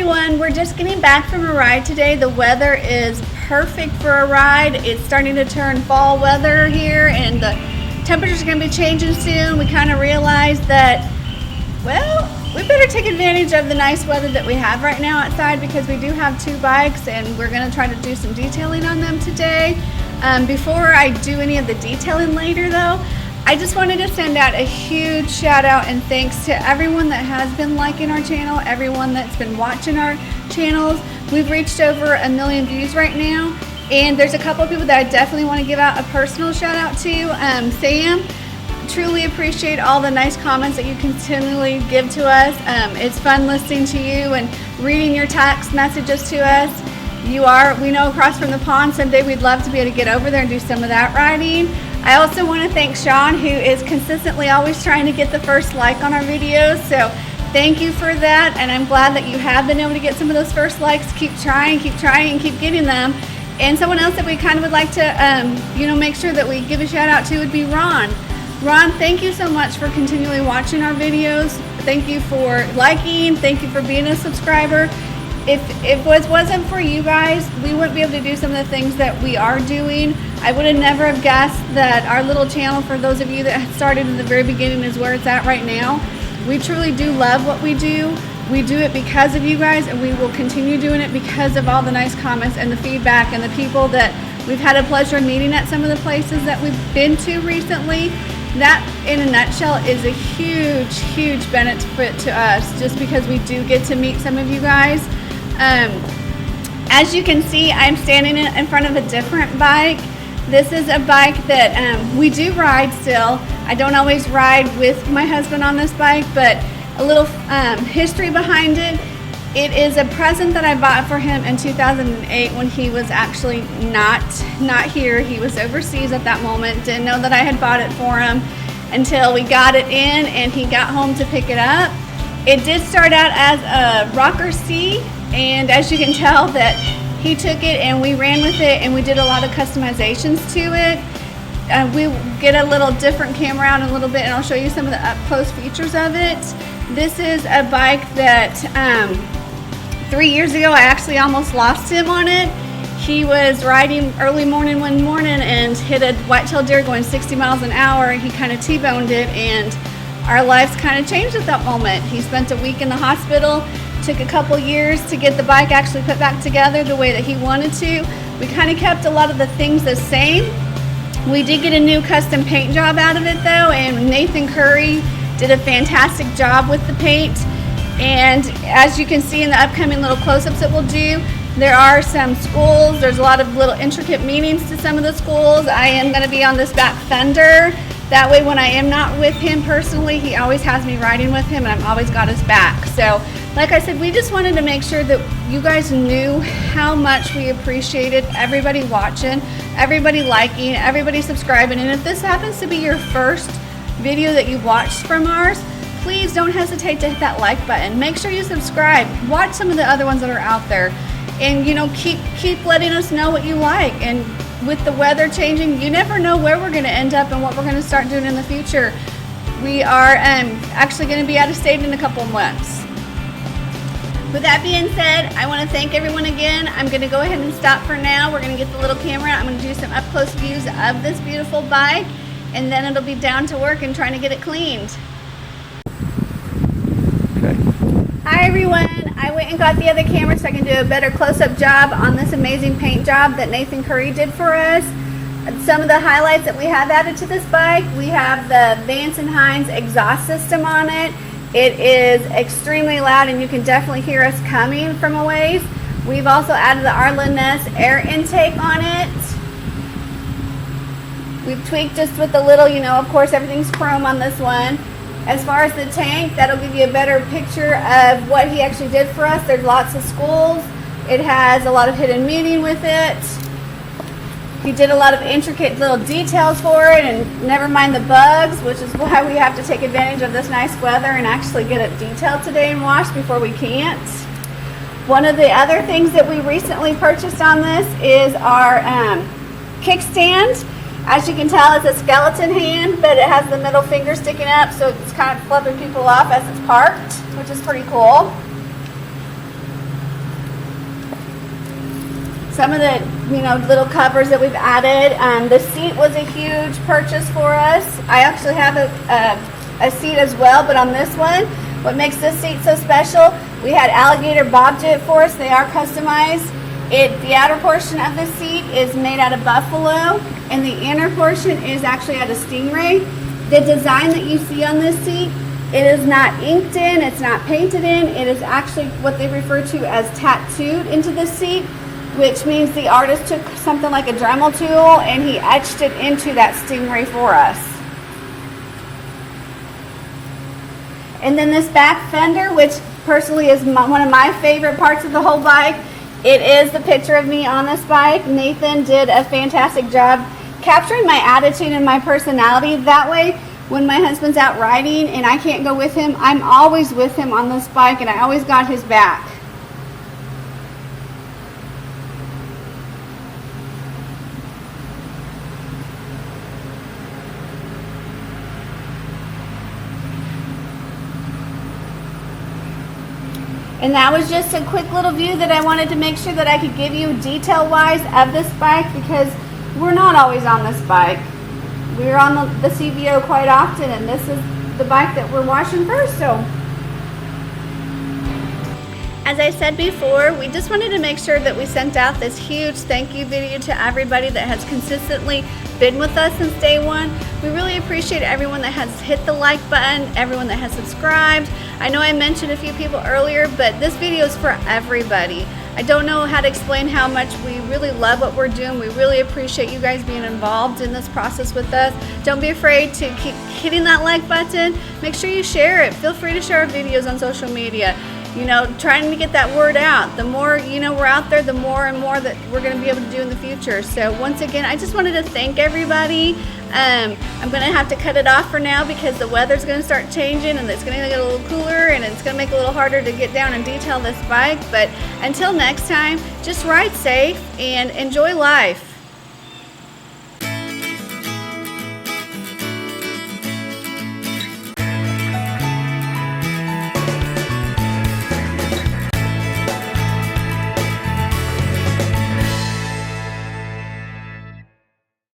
everyone, we're just getting back from a ride today. The weather is perfect for a ride. It's starting to turn fall weather here and the temperatures are going to be changing soon. We kind of realized that, well, we better take advantage of the nice weather that we have right now outside, because we do have 2 bikes and we're going to try to do some detailing on them today. Before I do any of the detailing later though, I just wanted to send out a huge shout out and thanks to everyone that has been liking our channel, everyone that's been watching our channels. We've reached over 1 million views right now, and there's a couple of people that I definitely want to give out a personal shout out to. Sam, truly appreciate all the nice comments that you continually give to us. It's fun listening to you and reading your text messages to us. We know across from the pond. Someday we'd love to be able to get over there and do some of that riding. I also want to thank Sean, who is consistently always trying to get the first like on our videos. So thank you for that, and I'm glad that you have been able to get some of those first likes. Keep trying, and keep getting them. And someone else that we kind of would like to, make sure that we give a shout out to would be Ron. Ron, thank you so much for continually watching our videos. Thank you for liking. Thank you for being a subscriber. If it wasn't for you guys, we wouldn't be able to do some of the things that we are doing. I would have never have guessed that our little channel, for those of you that started in the very beginning, is where it's at right now. We truly do love what we do. We do it because of you guys, and we will continue doing it because of all the nice comments and the feedback and the people that we've had a pleasure meeting at some of the places that we've been to recently. That, in a nutshell, is a huge, huge benefit to us, just because we do get to meet some of you guys. As you can see, I'm standing in front of a different bike. This is a bike that we do ride still. I don't always ride with my husband on this bike, but a little history behind it. It is a present that I bought for him in 2008 when he was actually not here. He was overseas at that moment. Didn't know that I had bought it for him until we got it in and he got home to pick it up. It did start out as a Rocker C, and as you can tell that he took it and we ran with it and we did a lot of customizations to it. We get a little different camera out in a little bit and I'll show you some of the up close features of it. This is a bike that 3 years ago I actually almost lost him on it. He was riding early morning one morning and hit a white-tailed deer going 60 miles an hour, and he kind of T-boned it, and our lives kind of changed at that moment. He spent a week in the hospital. Took a couple years to get the bike actually put back together the way that he wanted to. We kind of kept a lot of the things the same. We did get a new custom paint job out of it though, and Nathan Curry did a fantastic job with the paint. And as you can see in the upcoming little close-ups that we'll do, there are some schools. There's a lot of little intricate meanings to some of the schools. I am going to be on this back fender. That way when I am not with him personally, he always has me riding with him, and I've always got his back. So like I said, we just wanted to make sure that you guys knew how much we appreciated everybody watching, everybody liking, everybody subscribing. And if this happens to be your first video that you've watched from ours, please don't hesitate to hit that like button. Make sure you subscribe. Watch some of the other ones that are out there. And keep letting us know what you like. And with the weather changing, you never know where we're going to end up and what we're going to start doing in the future. We are actually going to be out of state in a couple of months. With that being said, I want to thank everyone again. I'm going to go ahead and stop for now. We're going to get the little camera out. I'm going to do some up close views of this beautiful bike, and then it'll be down to work and trying to get it cleaned. Okay. Hi everyone. I went and got the other camera so I can do a better close-up job on this amazing paint job that Nathan Curry did for us. Some of the highlights that we have added to this bike: we have the Vance & Hines exhaust system on it. It is extremely loud and you can definitely hear us coming from a ways. We've also added the Arla Ness air intake on it. We've tweaked just with the little, of course everything's chrome on this one. As far as the tank, that'll give you a better picture of what he actually did for us. There's lots of schools. It has a lot of hidden meaning with it. He did a lot of intricate little details for it, and never mind the bugs, which is why we have to take advantage of this nice weather and actually get it detailed today and washed before we can't. One of the other things that we recently purchased on this is our kickstand. As you can tell, it's a skeleton hand, but it has the middle finger sticking up, so it's kind of flipping people off as it's parked, which is pretty cool. some of the, you know, little covers that we've added. The seat was a huge purchase for us. I actually have a seat as well, but on this one, what makes this seat so special, we had Alligator bobbed it for us. They are customized. The outer portion of the seat is made out of buffalo, and the inner portion is actually out of stingray. The design that you see on this seat, it is not inked in, it's not painted in, it is actually what they refer to as tattooed into the seat, which means the artist took something like a Dremel tool and he etched it into that stingray for us. And then this back fender, which personally is one of my favorite parts of the whole bike, it is the picture of me on this bike. Nathan did a fantastic job capturing my attitude and my personality. That way, when my husband's out riding and I can't go with him, I'm always with him on this bike and I always got his back. And that was just a quick little view that I wanted to make sure that I could give you detail-wise of this bike, because we're not always on this bike. We're on the CVO quite often, and this is the bike that we're washing first. So, as I said before, we just wanted to make sure that we sent out this huge thank you video to everybody that has consistently been with us since day one. We really appreciate everyone that has hit the like button, everyone that has subscribed. I know I mentioned a few people earlier, but this video is for everybody. I don't know how to explain how much we really love what we're doing. We really appreciate you guys being involved in this process with us. Don't be afraid to keep hitting that like button. Make sure you share it. Feel free to share our videos on social media. You know, trying to get that word out. The more, you know, we're out there, the more and more that we're going to be able to do in the future. So once again, I just wanted to thank everybody. I'm going to have to cut it off for now because the weather's going to start changing and it's going to get a little cooler and it's going to make it a little harder to get down and detail this bike. But until next time, just ride safe and enjoy life.